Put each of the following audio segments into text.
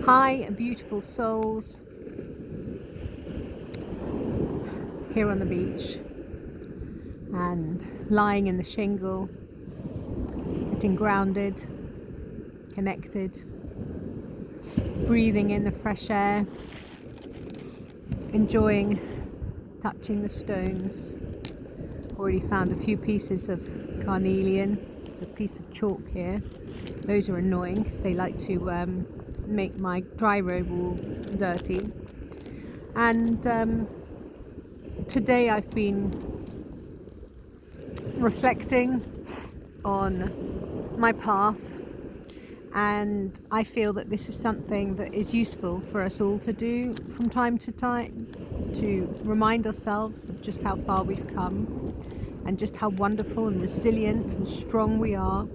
Hi, beautiful souls, here on the beach and lying in the shingle, getting grounded, connected, breathing in the fresh air, enjoying touching the stones. Already found a few pieces of carnelian. There's a piece of chalk here. Those are annoying because they like to make my dry robe all dirty. And today I've been reflecting on my path, and I feel that this is something that is useful for us all to do from time to time, to remind ourselves of just how far we've come and just how wonderful and resilient and strong we are,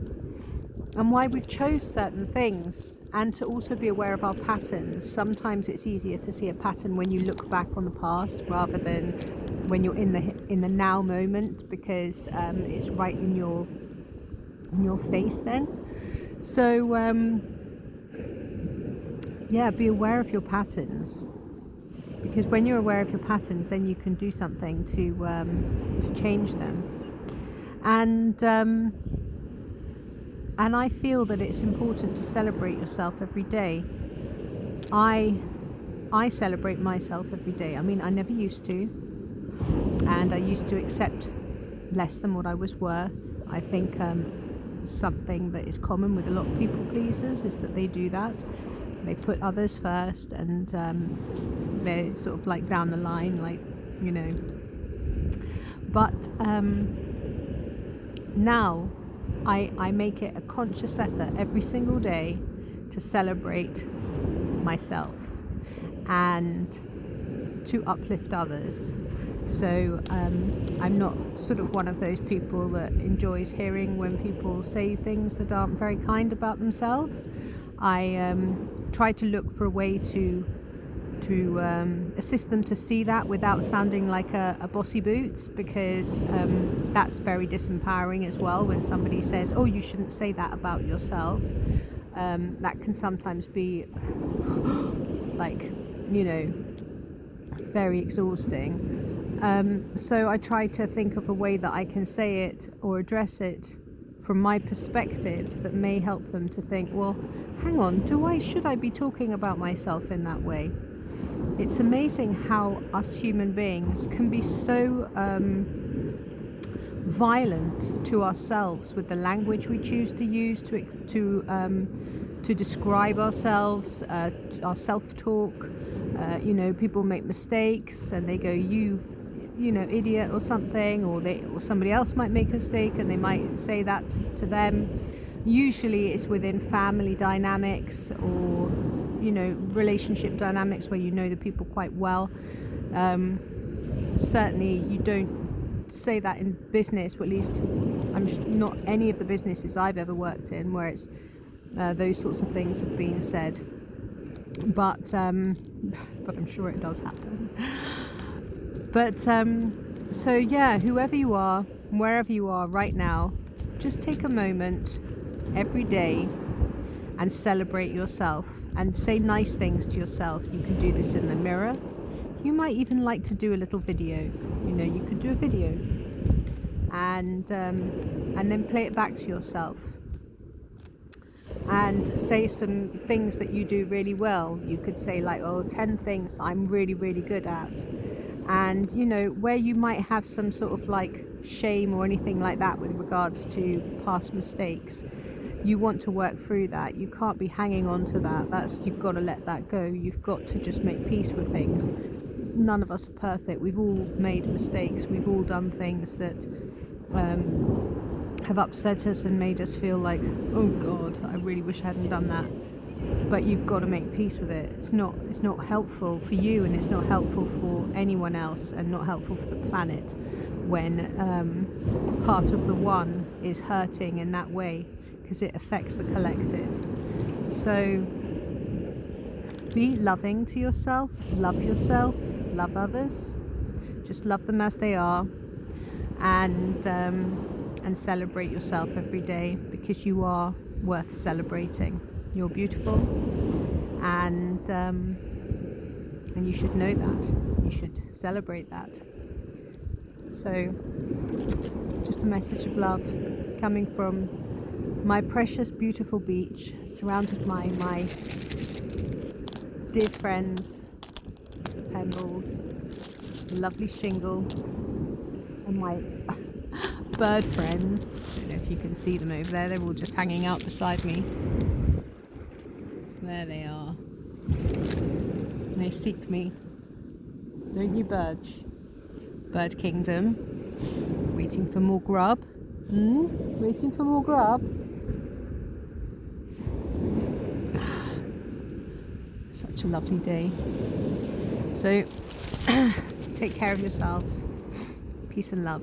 and why we've chose certain things, and to also be aware of our patterns. Sometimes it's easier to see a pattern when you look back on the past rather than when you're in the now moment, because it's right in your face then. So yeah, be aware of your patterns, because when you're aware of your patterns, then you can do something to change them. And I feel that it's important to celebrate yourself every day. I celebrate myself every day. I mean, I never used to, and I used to accept less than what I was worth. I think something that is common with a lot of people pleasers is that they do that. They put others first, and they're sort of like down the line, like, you know. But now I make it a conscious effort every single day to celebrate myself and to uplift others. So I'm not sort of one of those people that enjoys hearing when people say things that aren't very kind about themselves. I try to look for a way to assist them to see that without sounding like a bossy boots, because that's very disempowering as well. When somebody says, oh, you shouldn't say that about yourself, that can sometimes be like, you know, very exhausting. So I try to think of a way that I can say it or address it from my perspective that may help them to think, well, hang on, should I be talking about myself in that way? It's amazing how us human beings can be so violent to ourselves with the language we choose to use to describe ourselves, our self-talk. You know, people make mistakes and they go, you know, idiot or something, or somebody else might make a mistake and they might say that to them. Usually it's within family dynamics or, you know, relationship dynamics where you know the people quite well. Certainly you don't say that in business, or at least not any of the businesses I've ever worked in where it's those sorts of things have been said. But I'm sure it does happen. But so yeah, whoever you are, wherever you are right now, just take a moment every day and celebrate yourself and say nice things to yourself. You can do this in the mirror. You might even like to do a little video. You know, you could do a video and then play it back to yourself and say some things that you do really well. You could say like, oh, 10 things I'm really, really good at. And, you know, where you might have some sort of like shame or anything like that with regards to past mistakes, you want to work through that. You can't be hanging on to that. You've got to let that go. You've got to just make peace with things. None of us are perfect. We've all made mistakes. We've all done things that have upset us and made us feel like, oh God, I really wish I hadn't done that. But you've got to make peace with it. It's not helpful for you, and it's not helpful for anyone else, and not helpful for the planet when part of the one is hurting in that way, because it affects the collective. So be loving to yourself, love others, just love them as they are, and celebrate yourself every day, because you are worth celebrating. You're beautiful, and you should know that. You should celebrate that. So, just a message of love coming from my precious, beautiful beach, surrounded by my dear friends, pebbles, lovely shingle, and my bird friends. I don't know if you can see them over there. They're all just hanging out beside me. There they are. They seek me. Don't you, birds? Bird kingdom. Waiting for more grub. Waiting for more grub. Such a lovely day. So, take care of yourselves. Peace and love.